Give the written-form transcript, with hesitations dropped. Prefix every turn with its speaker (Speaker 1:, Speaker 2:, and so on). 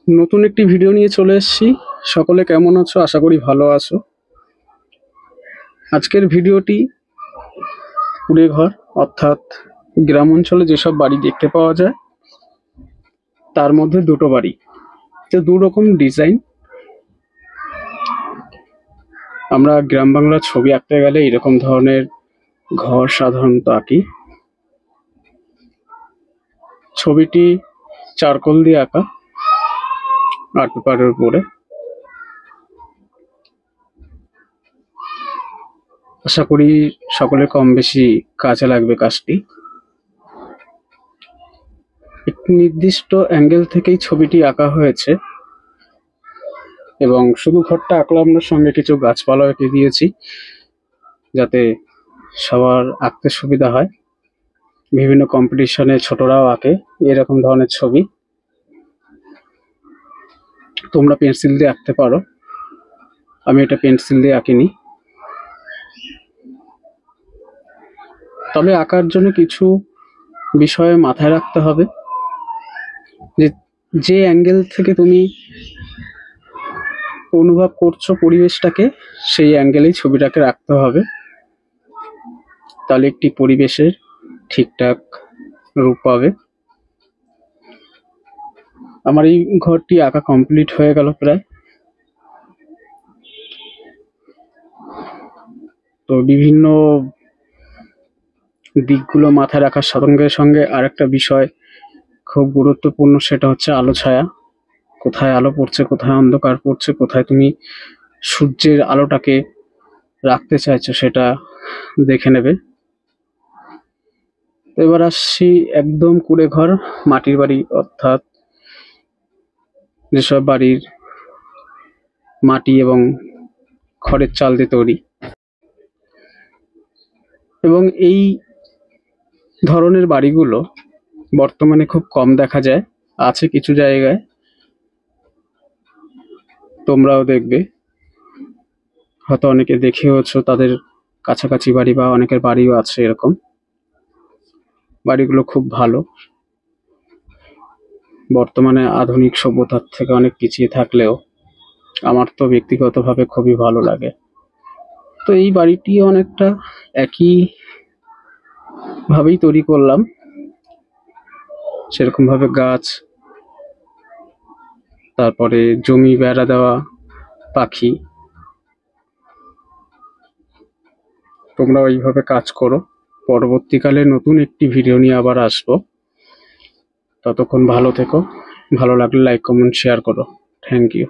Speaker 1: নতুন একটি ভিডিও নিয়ে চলে এসেছি। সকলে কেমন আছো? আশা করি ভালো আছো। আজকের ভিডিওটি কুড়ে ঘর অর্থাৎ গ্রাম অঞ্চলে যেসব বাড়ি দেখতে পাওয়া যায় তার মধ্যে দুটো বাড়ি, তো দু রকম ডিজাইন। আমরা গ্রাম বাংলার ছবি আঁকতে গেলে এরকম ধরনের ঘর সাধারণত আঁকি। ছবিটি চারকোল দিয়ে আঁকা আর্ট পেপারের উপরে। আশা করি সকলে কম বেশি কাজে লাগবে কাজটি। একটি নির্দিষ্ট অ্যাঙ্গেল থেকেই ছবিটি আঁকা হয়েছে এবং শুধু ঘরটা আঁকলাম না, সঙ্গে কিছু গাছপালা এঁকে দিয়েছি যাতে সবার আঁকতে সুবিধা হয়। বিভিন্ন কম্পিটিশনে ছোটরাও আঁকে এরকম ধরনের ছবি। তোমরা পেন্সিল দিয়ে আঁকতে পারো, আমি এটা পেন্সিল দিয়ে আঁকিনি। তবে আঁকার জন্য কিছু বিষয়ে মাথায় রাখতে হবে, যে অ্যাঙ্গেল থেকে তুমি অনুভব করছো পরিবেশটাকে, সেই অ্যাঙ্গেলেই ছবিটাকে রাখতে হবে, তাহলে একটি পরিবেশের ঠিকঠাক রূপ পাবে। আমার এই ঘরটি আঁকা কমপ্লিট হয়ে গেল প্রায়। তো বিভিন্ন দিকগুলো মাথায় রাখার সঙ্গে সঙ্গে আরেকটা বিষয় খুব গুরুত্বপূর্ণ, সেটা হচ্ছে আলো ছায়া। কোথায় আলো পড়ছে, কোথায় অন্ধকার পড়ছে, কোথায় তুমি সূর্যের আলোটাকে রাখতে চাইছো সেটা দেখে নেবে। এবার আসছি একদম কুড়ে ঘর মাটির বাড়ি, অর্থাৎ যেসব বাড়ির মাটি এবং খড়ের চাল দিয়ে তৈরি। এবং এই ধরনের বাড়িগুলো বর্তমানে খুব কম দেখা যায়, আছে কিছু জায়গায়, তোমরাও দেখবে, হয়তো অনেকে দেখেওছো, তাদের কাছাকাছি বাড়ি বা অনেকের বাড়িও আছে এরকম। বাড়িগুলো খুব ভালো, বর্তমানে আধুনিক সভ্যতার থেকে অনেক পিছিয়ে থাকলেও আমার তো ব্যক্তিগতভাবে খুবই ভালো লাগে। তো এই বাড়িটি অনেকটা একই ভাবেই তৈরি করলাম, সেরকম ভাবে গাছ, তারপরে জমি বেড়া দেওয়া, পাখি। তোমরা ওইভাবে কাজ করো। পরবর্তীকালে নতুন একটি ভিডিও নিয়ে আবার আসবো। ততক্ষণ ভালো থেকো, ভালো লাগলে লাইক কমেন্ট শেয়ার করো। Thank you.